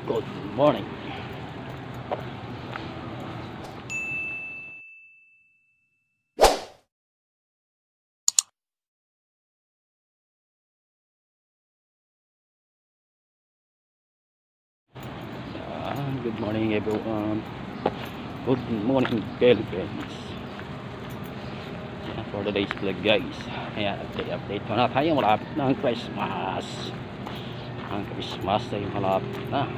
Good morning. Good morning everyone. Good morning Philippines. Yan, for today's vlog guys. Ayan, update ko na tayo. Malapit na ang Christmas. Ang Christmas ay malapit na.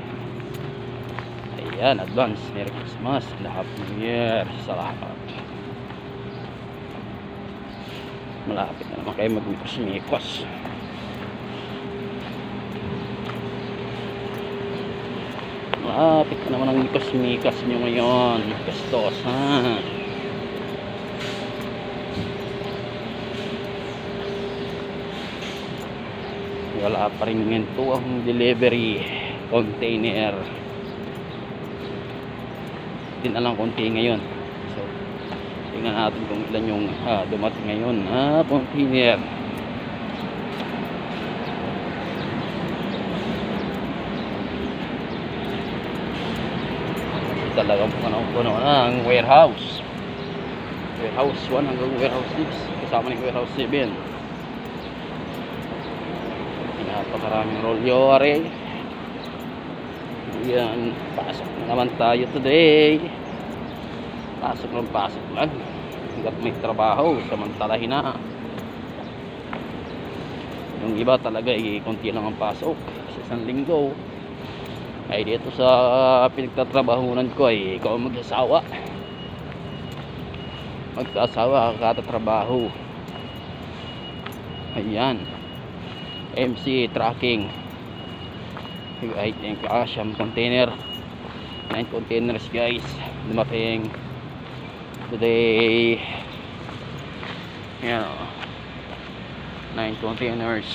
Ayan, advance Merry Christmas and Happy New Year sa lahat. Malapit na naman kayo magmikos-mikos. Malapit na naman ang mikos-mikas nyo ngayon. Gastos ha. Wala pa rin ganito ang delivery container. Hindi na lang konti ngayon. So tingnan natin kung ilan yung dumating ngayon na container. Talagang puno na ang warehouse 1 hanggang warehouse 6 kasama ng warehouse 7. Napakaraming rolyo array. Yan, pasok na naman tayo today. Pasok lang hanggat may trabaho, samantalahin na. Yung iba talaga konti lang ang pasok sa isang linggo. Ay dito sa pinagtatrabahunan ko ay ikaw magsasawa katatrabaho. Ayan, MC tracking. I think siyam container, 9 containers guys dumating today. Yan, 9 containers.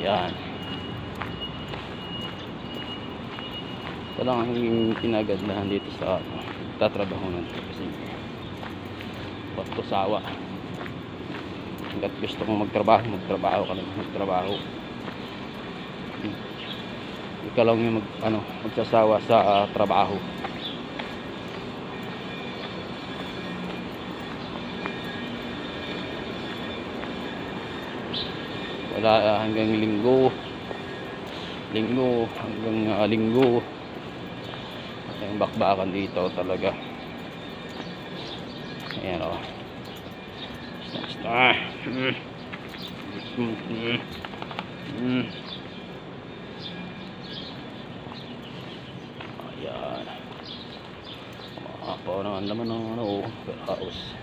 Yan, ito lang ang pinagandahan dito sa tatrabahunan kasi sawa. Hanggat gusto mong magtrabaho ka lang magtrabaho. Ikaw lang yung magsasawa sa trabaho. Wala hanggang linggo hanggang linggo at yung bakbakan dito talaga. Ayan o. Ayan, maapaw naman ng warehouse.